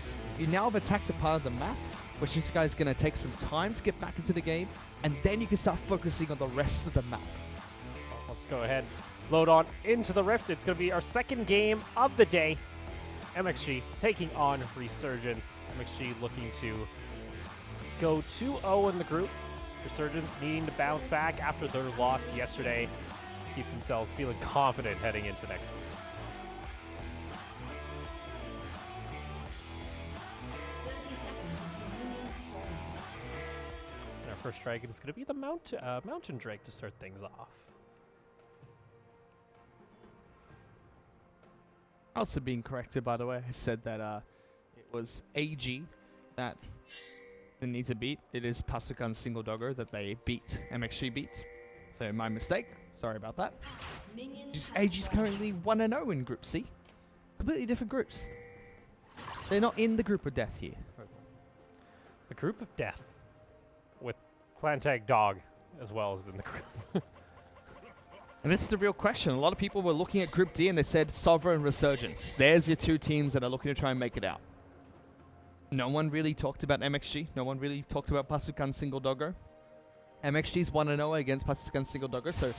nice. You now have attacked a part of the map, which is guys going to take some time to get back into the game, and then you can start focusing on the rest of the map. Let's go ahead, load on into the Rift. It's going to be our second game of the day. MXG taking on Resurgence. MXG looking to go 2-0 in the group. Resurgence needing to bounce back after their loss yesterday. Keep themselves feeling confident heading into next week. And our first dragon is going to be the Mountain Drake to start things off. Also being corrected, by the way. I said that it was AG that needs a beat. It is Pasukan Single Dogger that they beat, MXG beat. So my mistake. Sorry about that. AG's currently 1-0 in Group C. Completely different groups. They're not in the group of death here. The group of death with Clan Tag Dog as well as in the group. And this is the real question. A lot of people were looking at Group D and they said Sovereign Resurgence. There's your two teams that are looking to try and make it out. No one really talked about MXG. No one really talked about Pasukan Single Dogger. MXG's 1-0 against Pasukan Single Dogger. So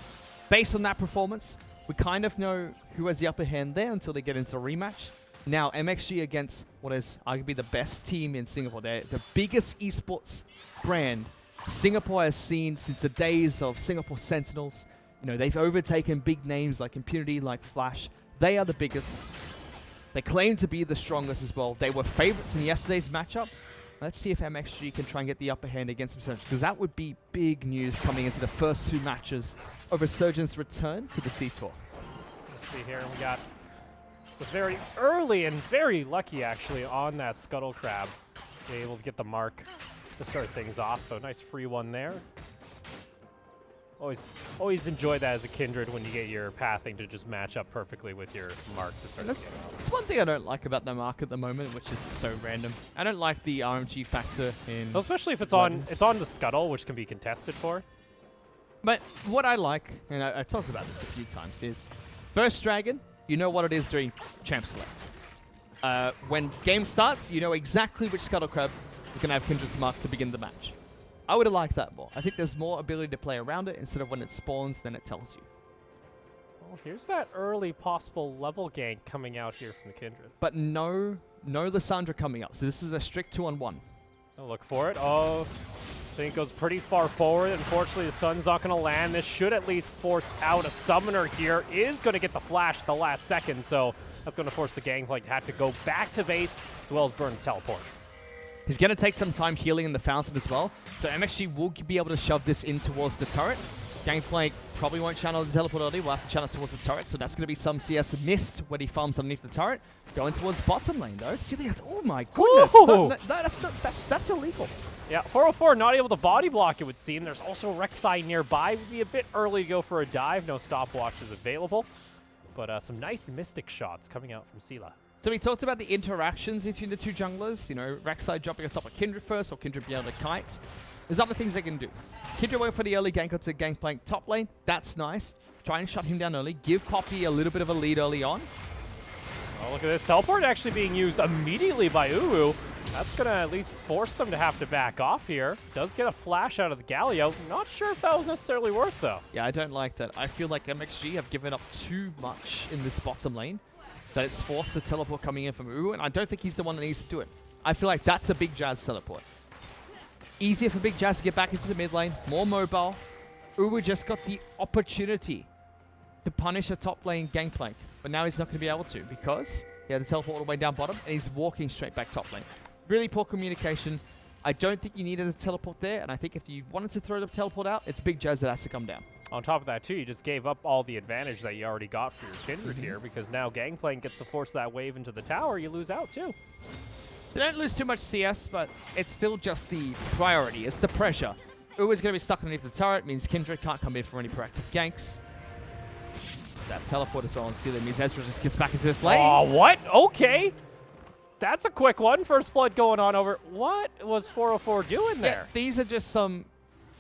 based on that performance, we kind of know who has the upper hand there until they get into a rematch. Now, MXG against what is arguably the best team in Singapore. They're the biggest esports brand Singapore has seen since the days of Singapore Sentinels. You know, they've overtaken big names like Impunity, like Flash. They are the biggest. They claim to be the strongest as well. They were favorites in yesterday's matchup. Let's see if MXG can try and get the upper hand against Resurgence, because that would be big news coming into the first two matches of Resurgence's return to the C Tour. Let's see here, we got very early and very lucky actually on that Scuttle Crab. Able to get the mark to start things off, so nice free one there. Always enjoy that as a Kindred when you get your pathing to just match up perfectly with your mark to start. That's one thing I don't like about the mark at the moment, which is so random. I don't like the RMG factor in. Well, especially if it's on the Scuttle, which can be contested for. But what I like, and I've talked about this a few times, is first dragon, you know what it is during champ select. When game starts, you know exactly which Scuttle Crab is going to have Kindred's mark to begin the match. I would have liked that more. I think there's more ability to play around it instead of when it spawns, then it tells you. Well, here's that early possible level gank coming out here from the Kindred. But no Lissandra coming up, so this is a strict 2-on-1. I'll look for it. Oh, I think it goes pretty far forward. Unfortunately, the stun's not going to land. This should at least force out a summoner here. Is going to get the flash at the last second, so that's going to force the Gangplank to have to go back to base as well as burn the teleport. He's going to take some time healing in the fountain as well, so MXG will be able to shove this in towards the turret. Gangplank probably won't channel the teleport early. We'll have to channel towards the turret, so that's going to be some CS missed when he farms underneath the turret. Going towards bottom lane, though. Celia, oh my goodness. No, that's illegal. Yeah, 404 not able to body block, it would seem. There's also Rek'Sai nearby. Would be a bit early to go for a dive. No stopwatch is available. But some nice Mystic shots coming out from Sela. So we talked about the interactions between the two junglers. You know, Rek'Sai jumping on top of Kindred first, or Kindred being able to kite. There's other things they can do. Kindred went for the early gank onto Gangplank top lane. That's nice. Try and shut him down early. Give Poppy a little bit of a lead early on. Oh, look at this. Teleport actually being used immediately by Uru. That's going to at least force them to have to back off here. Does get a flash out of the Galio. Not sure if that was necessarily worth, though. Yeah, I don't like that. I feel like MXG have given up too much in this bottom lane. That it's forced the teleport coming in from Uru, and I don't think he's the one that needs to do it. I feel like that's a Big Jazz teleport. Easier for Big Jazz to get back into the mid lane, more mobile. Uru just got the opportunity to punish a top lane Gangplank, but now he's not going to be able to because he had to teleport all the way down bottom, and he's walking straight back top lane. Really poor communication. I don't think you needed a teleport there, and I think if you wanted to throw the teleport out, it's Big Jazz that has to come down. On top of that, too, you just gave up all the advantage that you already got for your Kindred here, because now Gangplank gets to force that wave into the tower. You lose out, too. They don't lose too much CS, but it's still just the priority. It's the pressure. Uru's going to be stuck underneath the turret. Means Kindred can't come in for any proactive ganks. That teleport as well on Sealer means Ezra just gets back into this lane. Oh, what? Okay. That's a quick one. First blood going on over. What was 404 doing there? Yeah, these are just some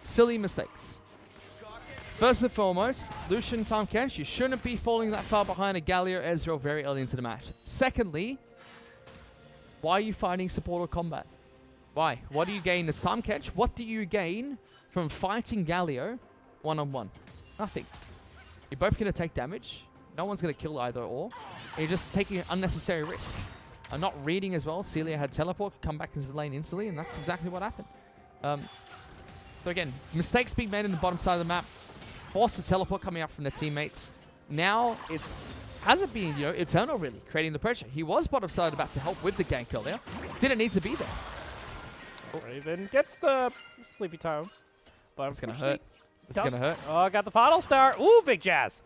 silly mistakes. First and foremost, Lucian Tomcash, you shouldn't be falling that far behind a Galio Ezreal very early into the match. Secondly, Why are you fighting support or combat? Why? What do you gain as time catch? What do you gain from fighting Galio one-on-one? Nothing. You're both going to take damage. No one's going to kill either or. You're just taking an unnecessary risk. I'm not reading as well. Celia had teleport, come back into the lane instantly, and that's exactly what happened. So again, mistakes being made in the bottom side of the map. Forced the teleport coming out from their teammates. Now hasn't been, Eternal really creating the pressure. He was bottom side about to help with the gank earlier. Didn't need to be there. Raven gets the sleepy time. But it's going to hurt. It's going to hurt. Oh, got the Pottle Star. Ooh, Big Jazz.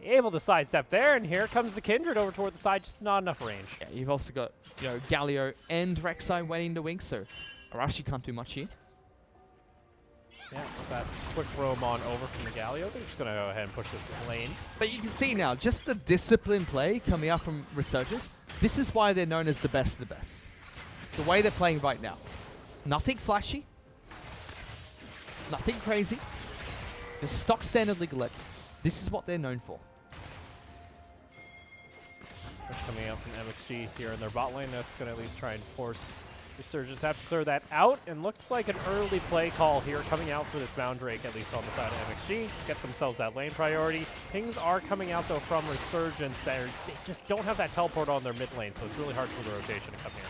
Able to sidestep there, and here comes the Kindred over toward the side, just not enough range. Yeah, you've also got, Galio and Rek'Sai waiting to wing, so Arashi can't do much here. Yeah, with that quick roam on over from the Galio, they're just going to go ahead and push this lane. But you can see now, just the disciplined play coming out from Resurgence. This is why they're known as the best of the best. The way they're playing right now. Nothing flashy. Nothing crazy. Just stock standard League of Legends. This is what they're known for. Coming out from MXG here in their bot lane, that's going to at least try and force Resurgence have to clear that out, and looks like an early play call here coming out for this Moundrake, at least on the side of MXG. Get themselves that lane priority. Pings are coming out, though, from Resurgence. They just don't have that teleport on their mid lane, so it's really hard for the rotation to come here.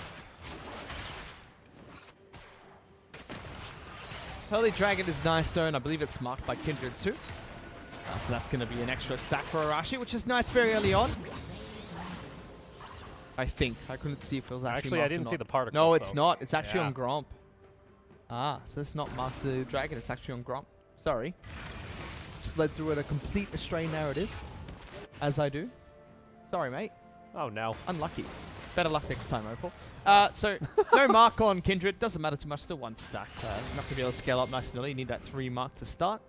Early Dragon is nice, though, and I believe it's marked by Kindred, too. So that's going to be an extra stack for Arashi, which is nice very early on. I think. I couldn't see if it was actually I didn't see the particle. No, it's not. It's actually Yeah. on Gromp. Ah, so it's not marked to Dragon. It's actually on Gromp. Sorry. Just led through a complete astray narrative. As I do. Sorry, mate. Oh, no. Unlucky. Better luck next time, Opal. So, no mark on Kindred. Doesn't matter too much. Still one stack. Not going to be able to scale up nice and early. You need that 3 mark to start.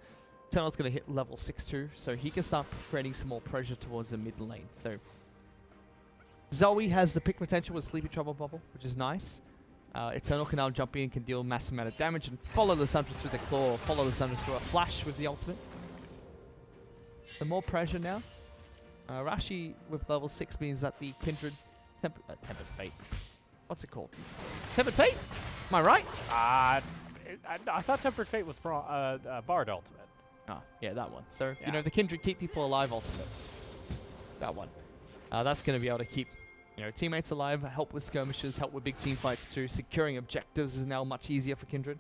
Eternal's going to hit level 6 too, so he can start creating some more pressure towards the mid lane. So Zoe has the pick potential with Sleepy Trouble Bubble, which is nice. Eternal can now jump in, can deal massive amount of damage, and follow the Sundra through the claw, or follow the Sundra through a flash with the ultimate. So more pressure now. Rashi with level 6 means that the Kindred... Tempered Fate. What's it called? Tempered Fate? Am I right? I thought Tempered Fate was Bard ultimate. Oh, yeah, that one. So, Yeah. the Kindred keep people alive ultimate. That one. That's going to be able to keep, teammates alive, help with skirmishes, help with big team fights too. Securing objectives is now much easier for Kindred.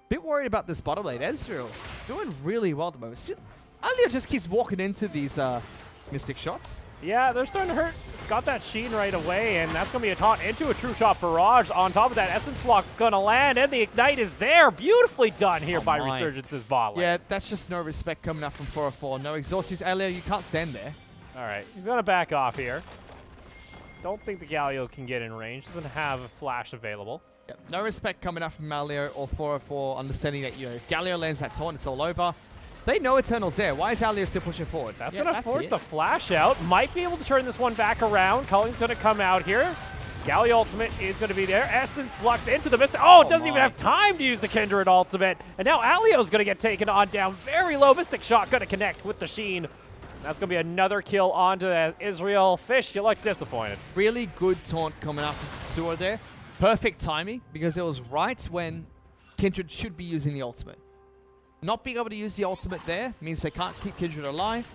Bit worried about this bottom lane. Ezreal doing really well at the moment. Alia just keeps walking into these Mystic shots. Yeah, they're starting to hurt. Got that Sheen right away, and that's going to be a taunt into a True Shot Barrage. On top of that, Essence Block's going to land, and the Ignite is there. Beautifully done here by Resurgence's bot lane. Yeah, that's just no respect coming up from 404. No exhaust use. Alia, you can't stand there. All right, he's going to back off here. Don't think the Galio can get in range. Doesn't have a flash available. Yep. No respect coming up from Malio or 404, understanding that, if Galio lands that taunt, it's all over. They know Eternal's there. Why is Alia still pushing forward? That's going to force a flash out. Might be able to turn this one back around. Culling's going to come out here. Galio ultimate is going to be there. Essence Flux into the Mystic. Oh, it doesn't even have time to use the Kindred ultimate. And now Alio's going to get taken on down very low. Mystic Shot going to connect with the Sheen. That's going to be another kill onto the Israel. Fish, you look disappointed. Really good taunt coming up from Sewer there. Perfect timing, because it was right when Kindred should be using the ultimate. Not being able to use the ultimate there means they can't keep Kindred alive.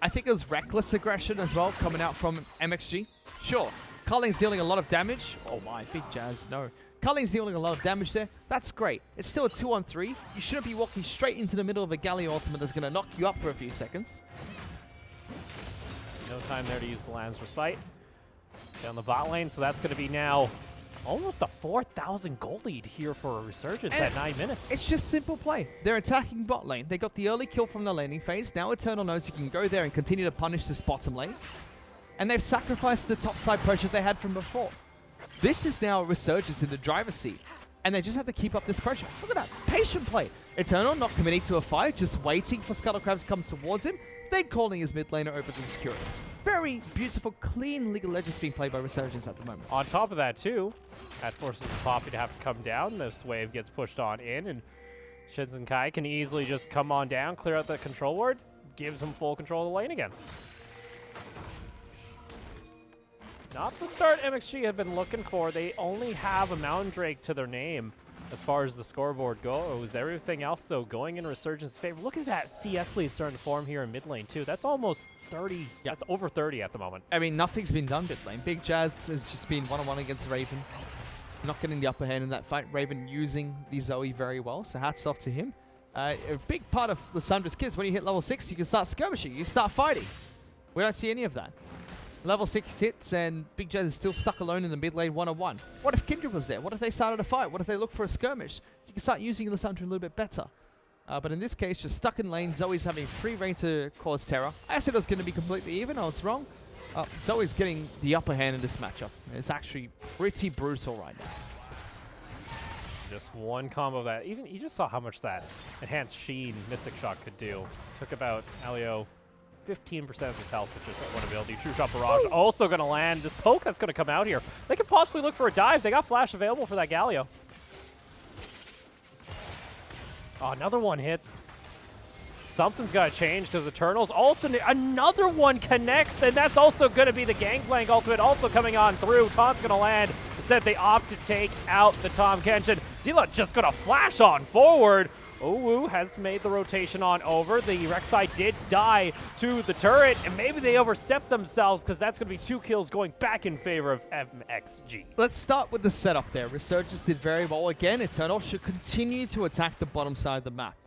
I think it was reckless aggression as well coming out from MXG. Sure, Culling's dealing a lot of damage. Oh my, Big Jazz, no. Culling's dealing a lot of damage there. That's great. It's still a 2-on-3. You shouldn't be walking straight into the middle of a Galio ultimate that's going to knock you up for a few seconds. No time there to use the Lamb's Respite. Down the bot lane, so that's going to be now almost a 4,000 goal lead here for a Resurgence at 9 minutes. It's just simple play. They're attacking bot lane. They got the early kill from the laning phase. Now Eternal knows he can go there and continue to punish this bottom lane. And they've sacrificed the top side pressure they had from before. This is now a Resurgence in the driver's seat. And they just have to keep up this pressure. Look at that. Patient play. Eternal not committing to a fight, just waiting for Scuttlecrabs to come towards him. Then calling his mid laner over to security. Very beautiful, clean League of Legends being played by Resurgence at the moment. On top of that, too, that forces the Poppy to have to come down. This wave gets pushed on in, and Shinzen Kai can easily just come on down, clear out the control ward, gives him full control of the lane again. Not the start MXG have been looking for. They only have a Mountain Drake to their name as far as the scoreboard goes. Everything else, though, going in Resurgence's favor. Look at that CS lead starting to form here in mid lane, too. That's almost 30. Yeah. That's over 30 at the moment. I mean, nothing's been done mid lane. Big Jazz has just been one-on-one against Raven. Not getting the upper hand in that fight. Raven using the Zoe very well, so hats off to him. A big part of Lissandra's kids, when you hit level 6, you can start skirmishing. You start fighting. We don't see any of that. Level 6 hits, and Big Jazz is still stuck alone in the mid lane one-on-one. What if Kindred was there? What if they started a fight? What if they looked for a skirmish? You can start using Lissandra a little bit better. But in this case, just stuck in lane. Zoe's having free reign to cause terror. I said it was going to be completely even. I was wrong. Zoe's getting the upper hand in this matchup. It's actually pretty brutal right now. Just one combo of that. Even you just saw how much that enhanced Sheen Mystic Shot could do. Took about Alio 15% of his health with just one ability. True Shot Barrage also going to land. This poke that's going to come out here. They could possibly look for a dive. They got flash available for that Galio. Oh, another one hits. Something's got to change because Eternals also another one connects, and that's also going to be the Gangplank ultimate also coming on through. Taunt's going to land. Instead, they opt to take out the Tahm Kench. Seela just going to flash on forward. Owu has made the rotation on over. The Rek'Sai did die to the turret, and maybe they overstepped themselves because that's going to be 2 kills going back in favor of MXG. Let's start with the setup there. Resurgence did very well again. Eternal should continue to attack the bottom side of the map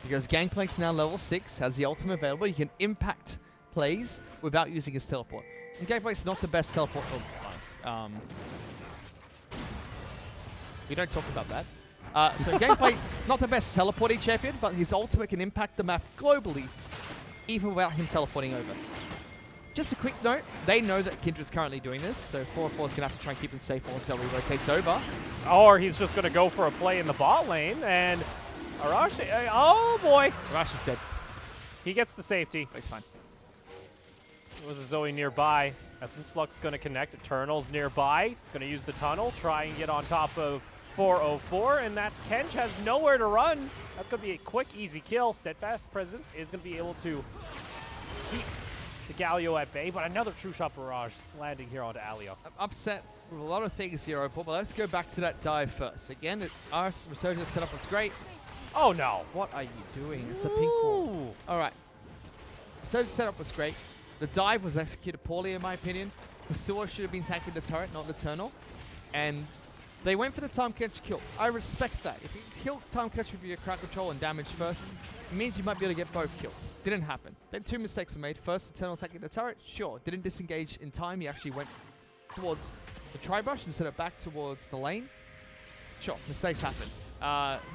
because Gangplank's now level 6, has the ultimate available. You can impact plays without using his teleport. And Gangplank's not the best teleport. We don't talk about that. So Gangplank, not the best teleporting champion, but his ultimate can impact the map globally, even without him teleporting over. Just a quick note, they know that Kindred's currently doing this, so 4-4 is going to have to try and keep him safe while Zoe rotates over. Or he's just going to go for a play in the bot lane, and Arashi, oh boy. Arashi's dead. He gets the safety. But he's fine. There was a Zoe nearby. Essence Flux going to connect. Eternals nearby. Going to use the tunnel, try and get on top of 404, and that Kench has nowhere to run. That's going to be a quick, easy kill. Steadfast Presence is going to be able to keep the Galio at bay, but another True Shot Barrage landing here onto Alio. I'm upset with a lot of things here, but let's go back to that dive first. Again, our Resurgence setup was great. Oh no. What are you doing? It's a pink wall. All right. Resurgence setup was great. The dive was executed poorly, in my opinion. Pursuer should have been tanking the turret, not the Eternal. And they went for the Tahm Kench kill. I respect that. If you kill Tahm Kench with your crowd control and damage first, it means you might be able to get both kills. Didn't happen. Then 2 mistakes were made. First, Eternal taking the turret. Sure. Didn't disengage in time. He actually went towards the tri-brush instead of back towards the lane. Sure. Mistakes happen.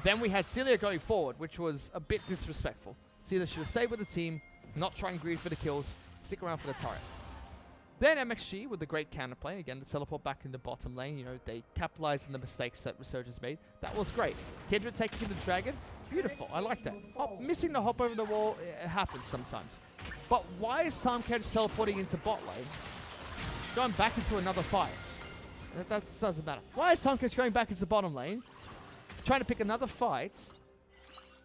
Then we had Celia going forward, which was a bit disrespectful. Celia should have stayed with the team, not try and greed for the kills, stick around for the turret. Then MXG with the great counterplay. Again, the teleport back in the bottom lane. You know, they capitalized on the mistakes that Resurgence made. That was great. Kindred taking the dragon. Beautiful. I like that. Missing the hop over the wall, it happens sometimes. But why is Tahm Kench teleporting into bot lane? Going back into another fight. That doesn't matter. Why is Tahm Kench going back into the bottom lane? Trying to pick another fight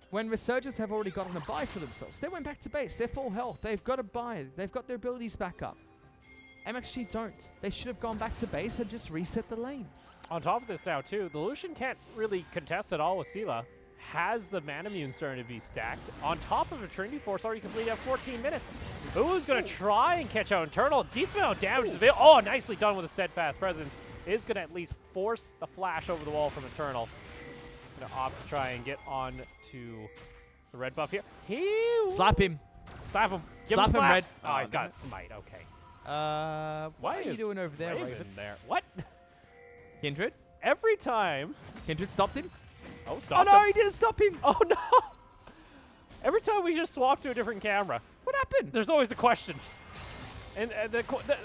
when Resurgence have already gotten a buy for themselves. They went back to base. They're full health. They've got a buy. They've got their abilities back up. MXG don't. They should have gone back to base and just reset the lane. On top of this now, too, the Lucian can't really contest at all with Seela. Has the Manamune starting to be stacked. On top of a Trinity Force already completed at 14 minutes. Who's going to try and catch out Eternal? Decent amount of damage is available. Oh, nicely done with a Steadfast Presence. Is going to at least force the flash over the wall from Eternal. Going to opt to try and get on to the red buff here. Slap him. Slap him. Slap him, red. Oh, he's got a smite. Okay. What are you doing over there, Raven? There. What? Kindred? Every time. Kindred stopped him? Oh, stop no, him. he didn't stop him. Oh, no. Every time we just swap to a different camera. What happened? There's always a question. And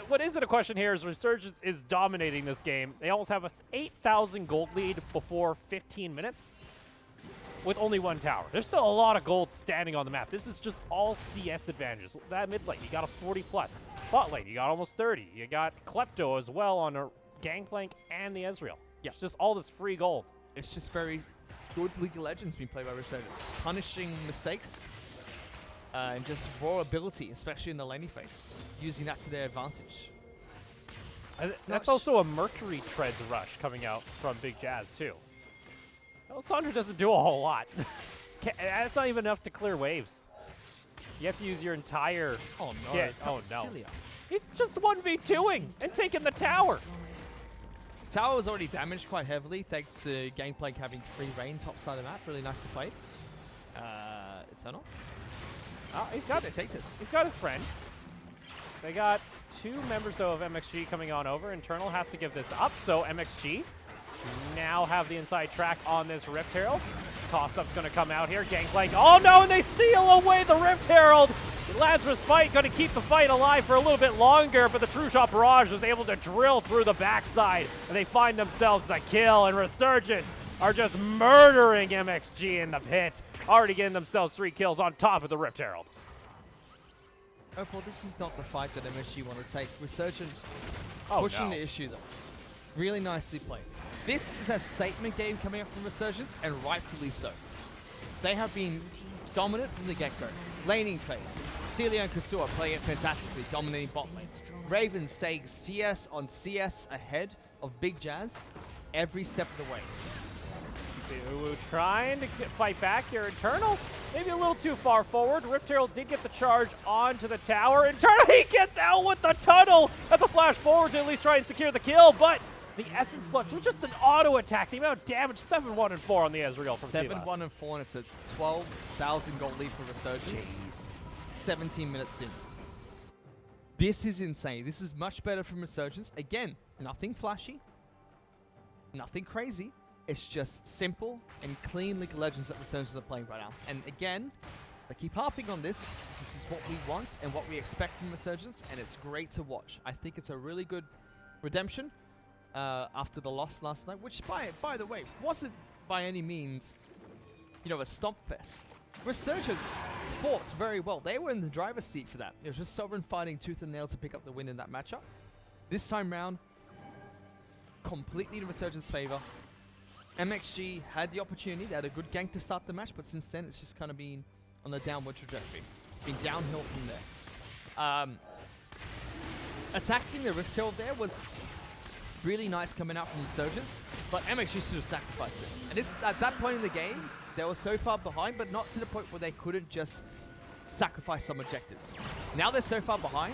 what isn't a question here is Resurgence is dominating this game. They almost have a 8,000 gold lead before 15 minutes with only 1 tower. There's still a lot of gold standing on the map. This is just all CS advantages. That mid lane, you got a 40+. Bot lane, you got almost 30. You got Klepto as well on a Gangplank and the Ezreal. Yeah. It's just all this free gold. It's just very good League of Legends being played by Resurgence. Punishing mistakes and just raw ability, especially in the laning phase. Using that to their advantage. That's also a Mercury Treads rush coming out from Big Jazz, too. Alessandro doesn't do a whole lot. That's not even enough to clear waves. You have to use your entire kit. Oh, no. He's just 1v2ing and taking the tower. Tower was already damaged quite heavily thanks to Gameplay having free reign top side of the map. Really nicely played. Eternal. Oh, He's got to take this. He's got his friend. They got 2 members, though, of MXG coming on over. Internal has to give this up, so MXG now have the inside track on this Rift Herald. Toss-up's going to come out here. Gangplank. Oh, no, and they steal away the Rift Herald. Lazarus Fight going to keep the fight alive for a little bit longer, but the True Shot Barrage was able to drill through the backside, and they find themselves the kill, and Resurgent are just murdering MXG in the pit, already getting themselves 3 kills on top of the Rift Herald. Opal, this is not the fight that MSG want to take. Resurgent pushing the issue, though. Really nicely played. This is a statement game coming up from Resurgence, and rightfully so. They have been dominant from the get-go. Laning phase. Celia and Kasua playing it fantastically, dominating bot lane. Raven staying CS on CS ahead of Big Jazz every step of the way. Uwu trying to fight back here. Eternal, maybe a little too far forward. Rift Herald did get the charge onto the tower. Eternal, he gets out with the tunnel. That's a flash forward to at least try and secure the kill, but the Essence Flux with just an auto attack. The amount of damage, 7-1 and 4 on the Ezreal from 7-1 and 4, and it's a 12,000 gold lead for Resurgence. Jeez. 17 minutes in. This is insane. This is much better from Resurgence. Again, nothing flashy, nothing crazy. It's just simple and clean League of Legends that Resurgence are playing right now. And again, I keep harping on this. This is what we want and what we expect from Resurgence, and it's great to watch. I think it's a really good redemption. After the loss last night, which by the way wasn't by any means, a stomp fest. Resurgence fought very well. They were in the driver's seat for that. It was just Sovereign fighting tooth and nail to pick up the win in that matchup. This time round, completely in Resurgence's favor. MXG had the opportunity. They had a good gank to start the match, but since then it's just kind of been on a downward trajectory. Been downhill from there. Attacking the Rift Herald there was really nice coming out from Resurgence, but MXG should have sacrificed it. And at that point in the game, they were so far behind, but not to the point where they couldn't just sacrifice some objectives. Now they're so far behind,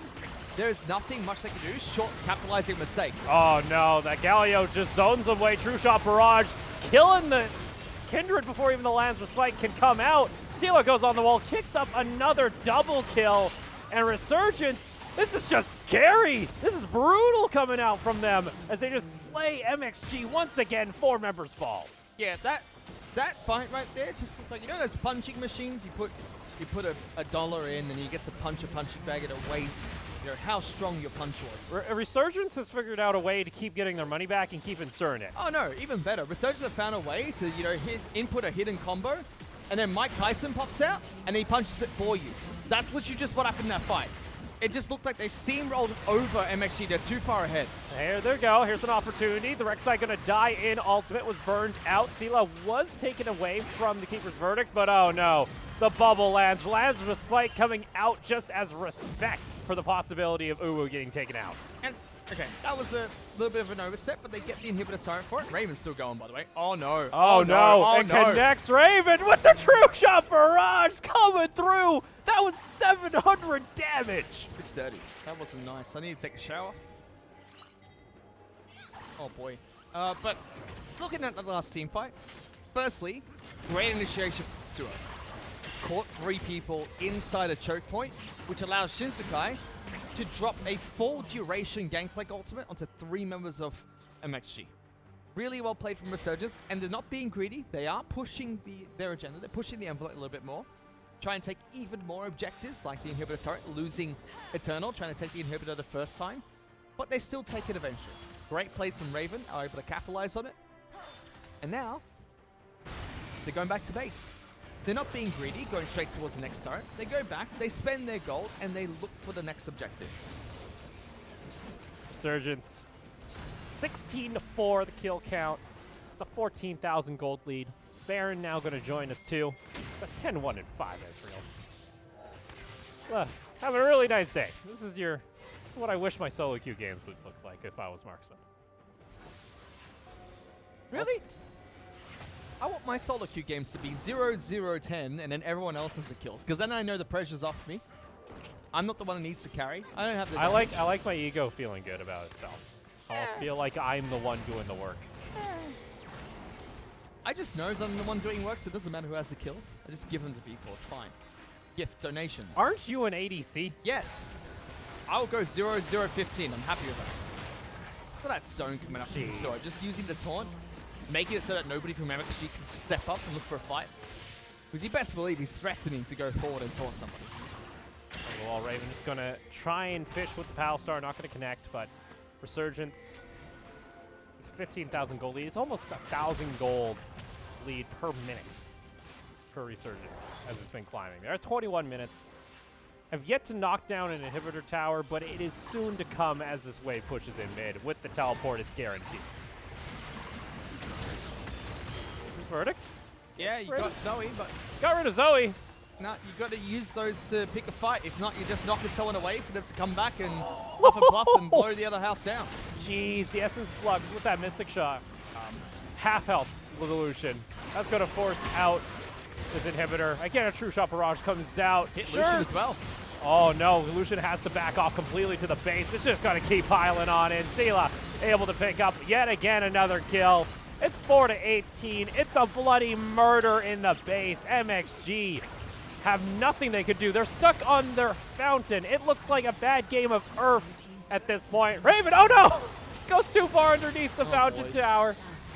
there is nothing much they can do short capitalizing mistakes. Oh no, that Galio just zones away. True Shot Barrage, killing the Kindred before even the Lazarus Fight can come out. Silo goes on the wall, kicks up another double kill, and Resurgence, this is just scary. This is brutal coming out from them as they just slay MXG once again. 4 members fall. Yeah, that fight right there just like, those punching machines. You put a dollar in and you get to punch a punching bag and it weighs how strong your punch was. Resurgence has figured out a way to keep getting their money back and keep inserting it. Oh no, even better. Resurgence have found a way to input a hidden combo, and then Mike Tyson pops out and he punches it for you. That's literally just what happened in that fight. It just looked like they steamrolled over MXG. They're too far ahead. There they go. Here's an opportunity. The Rek'Sai going to die in ultimate. Was burned out. Sela was taken away from the Keeper's Verdict, but oh no. The bubble lands. Lazarus Spike coming out just as respect for the possibility of Uwu getting taken out. And, okay, that was a little bit of an overstep, but they get the inhibitor turret for it. Raven's still going, by the way. Oh no. Oh no. Oh, and connects Raven with the True Shot Barrage coming through. That was 700 damage. It's a bit dirty. That wasn't nice. I need to take a shower. Oh boy. But looking at the last team fight, firstly, great initiation from Stuart. Caught 3 people inside a choke point, which allows Shinsukai to drop a full duration Gangplank ultimate onto 3 members of MXG. Really well played from Resurgence, and they're not being greedy. They are pushing their agenda. They're pushing the envelope a little bit more. Try and take even more objectives, like the inhibitor turret, losing Eternal, trying to take the inhibitor the first time. But they still take it eventually. Great plays from Raven, are able to capitalize on it. And now, they're going back to base. They're not being greedy, going straight towards the next turret. They go back, they spend their gold, and they look for the next objective. Resurgence, 16-4 the kill count. It's a 14,000 gold lead. Baron now going to join us too. But 10-1 and 5 Ezreal. Having a really nice day. This is your what I wish my solo queue games would look like if I was marksman. Really? I want my solo queue games to be 0-0-10, and then everyone else has the kills, because then I know the pressure's off me. I'm not the one who needs to carry. I don't have the damage. I like my ego feeling good about itself. I'll feel like I'm the one doing the work. I just know that I'm the one doing work, so it doesn't matter who has the kills. I just give them to people. It's fine. Gift donations. Aren't you an ADC? Yes. I'll go 0-0-15. I'm happy with that. Look at that zone coming up from the store. Just using the taunt, making it so that nobody from MXG can step up and look for a fight. Because you best believe he's threatening to go forward and taunt somebody. Well, Raven just going to try and fish with the Pal Star. Not going to connect, but Resurgence. It's a 15,000 gold lead. It's almost 1,000 gold lead per minute for Resurgence as it's been climbing. They're at 21 minutes. Have yet to knock down an inhibitor tower, but it is soon to come as this wave pushes in mid. With the teleport, it's guaranteed. Verdict? Yeah, you got Zoe, but got rid of Zoe. nah, you got to use those to pick a fight. If not, you're just knocking someone away for them to come back and puff and pluff and blow the other house down. Jeez, the Essence Flux with that Mystic Shot. Half health Lucian. That's going to force out this inhibitor. Again, a True Shot Barrage comes out. Hit Lucian as well. Oh no, Lucian has to back off completely to the base. It's just going to keep piling on in. Sela able to pick up yet again another kill. It's 4-18. It's a bloody murder in the base. MXG have nothing they could do. They're stuck on their fountain. It looks like a bad game of Earth at this point. Raven, oh no! Goes too far underneath the fountain tower.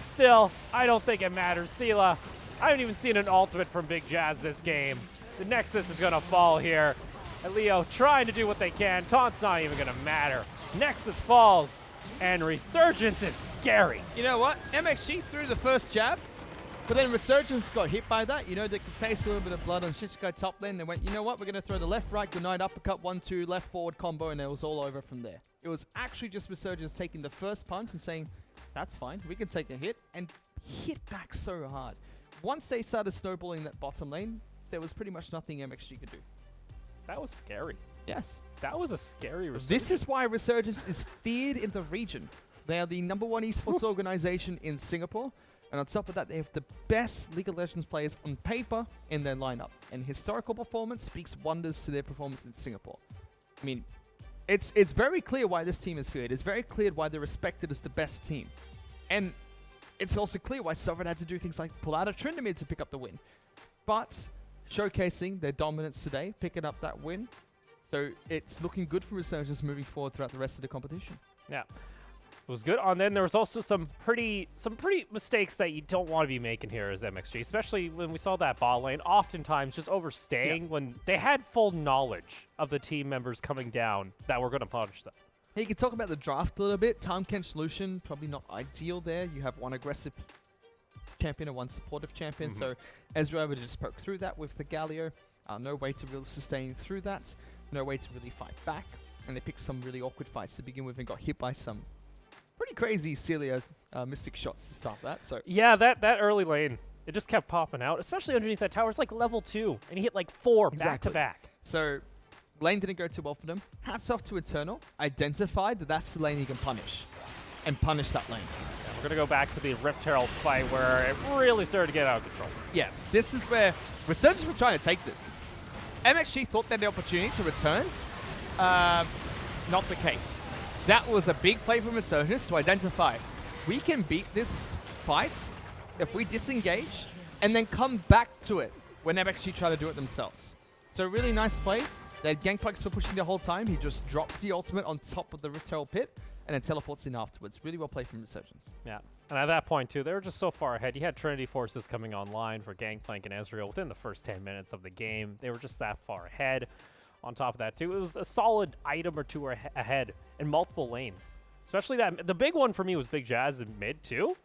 Still, I don't think it matters. Sela, I haven't even seen an ultimate from Big Jazz this game. The Nexus is going to fall here. And Leo trying to do what they can. Taunt's not even going to matter. Nexus falls, and Resurgence is scary. You know what? MXG threw the first jab, but then Resurgence got hit by that. You know, they could taste a little bit of blood on Shichikai top lane. They went, you know what? We're going to throw the left, right, good night, uppercut, 1-2, left, forward combo, and it was all over from there. It was actually just Resurgence taking the first punch and saying, that's fine. We can take a hit, and hit back so hard. Once they started snowballing that bottom lane, there was pretty much nothing MXG could do. That was scary. Yes. That was a scary Resurgence. This is why Resurgence is feared in the region. They are the #1 esports organization in Singapore. And on top of that, they have the best League of Legends players on paper in their lineup. And historical performance speaks wonders to their performance in Singapore. I mean, it's very clear why this team is feared. It's very clear why they're respected as the best team. And it's also clear why Sovereign had to do things like pull out a Tryndamere to pick up the win. But showcasing their dominance today, picking up that win. So it's looking good for Resurgence moving forward throughout the rest of the competition. Yeah. It was good. And then there was also some pretty mistakes that you don't want to be making here as MXG, especially when we saw that bot lane oftentimes just overstaying when they had full knowledge of the team members coming down that were going to punish them. Hey, you can talk about the draft a little bit. Time Kench Lucian, probably not ideal there. You have one aggressive champion and one supportive champion. So Ezra able to just poke through that with the Galio. No way to really sustain through that. No way to really fight back. And they picked some really awkward fights to begin with and got hit by some pretty crazy Celia Mystic shots to start that. So yeah, that early lane, it just kept popping out, especially underneath that tower. It's like level 2, and he hit like 4 back to back. So lane didn't go too well for them. Hats off to Eternal. Identified that that's the lane he can punish. And punish that lane. Yeah, we're going to go back to the Rift Herald fight where it really started to get out of control. Yeah, this is where Resurgence were trying to take this. MXG thought they had the opportunity to return. Not the case. That was a big play from Resurgence to identify, we can beat this fight if we disengage and then come back to it when MXG try to do it themselves. So really nice play. They had Gangplanks for pushing the whole time. He just drops the ultimate on top of the Rift Herald pit and then teleports in afterwards. Really well played from Resurgence. Yeah, and at that point too, they were just so far ahead. You had Trinity forces coming online for Gangplank and Ezreal within the first 10 minutes of the game. They were just that far ahead. On top of that too, it was a solid item or two ahead in multiple lanes. Especially that, the big one for me was Big Jazz in mid too.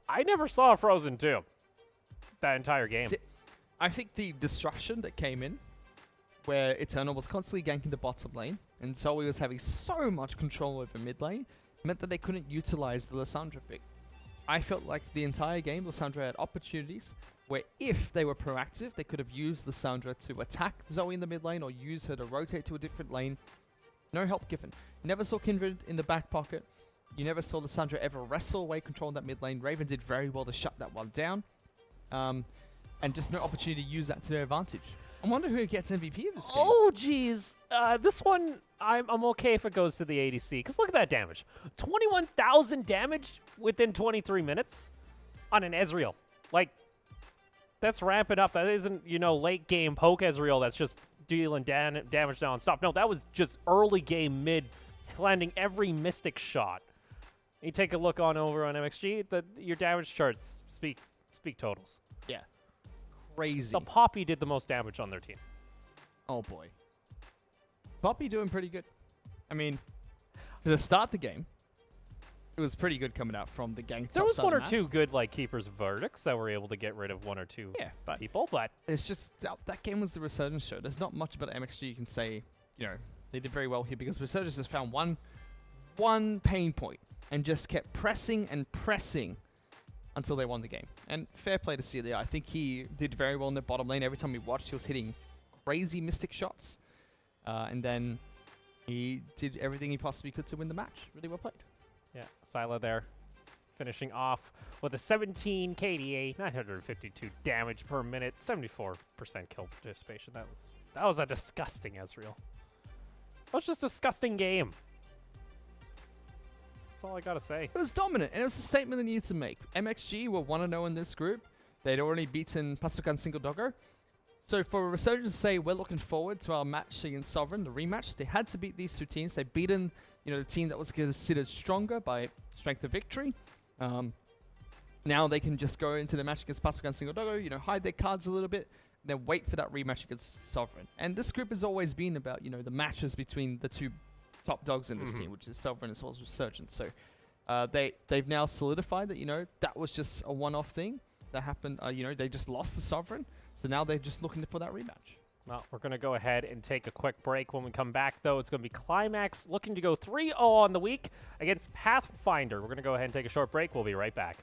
I never saw a Frozen 2 that entire game. I think the disruption that came in, where Eternal was constantly ganking the bottom lane, and Zoe was having so much control over mid lane, meant that they couldn't utilize the Lissandra pick. I felt like the entire game, Lissandra had opportunities where if they were proactive, they could have used Lissandra to attack Zoe in the mid lane or use her to rotate to a different lane. No help given. You never saw Kindred in the back pocket. You never saw Lissandra ever wrestle away control in that mid lane. Raven did very well to shut that one down. And just no opportunity to use that to their advantage. I wonder who gets MVP in this game. Oh, geez. This one, I'm okay if it goes to the ADC. Because look at that damage. 21,000 damage within 23 minutes on an Ezreal. Like, that's ramping up. That isn't, late game poke Ezreal that's just dealing damage non-stop. No, that was just early game mid, landing every Mystic shot. You take a look over on MXG, your damage charts speak totals. Yeah. Crazy. The Poppy did the most damage on their team. Oh, boy. Poppy doing pretty good. I mean, for the start of the game, it was pretty good coming out from the gang. There was one or two good Keeper's verdicts that were able to get rid of one or two people, but it's just that game was the Resurgence show. There's not much about MXG you can say, they did very well here because Resurgence just found one pain point and just kept pressing and pressing until they won the game. And fair play to Celia. I think he did very well in the bottom lane. Every time we watched, he was hitting crazy Mystic shots. And then he did everything he possibly could to win the match. Really well played. Yeah, Syla there finishing off with a 17 KDA, 952 damage per minute, 74% kill participation. That was a disgusting Ezreal. That was just a disgusting game. That's all I gotta say. It was dominant, and it was a statement they needed to make. MXG were 1-0 in this group. They'd already beaten Pasukan Single Doggo. So for Resurgence to say, we're looking forward to our match against Sovereign, the rematch, they had to beat these two teams. They'd beaten, the team that was considered stronger by strength of victory. Now they can just go into the match against Pasukan Single Doggo, hide their cards a little bit, then wait for that rematch against Sovereign. And this group has always been about, the matches between the two top dogs in this team, which is Sovereign as well as Resurgence. So they've now solidified that, that was just a one-off thing that happened. They just lost to Sovereign. So now they're just looking for that rematch. Well, we're going to go ahead and take a quick break. When we come back, though, it's going to be Climax looking to go 3-0 on the week against Pathfinder. We're going to go ahead and take a short break. We'll be right back.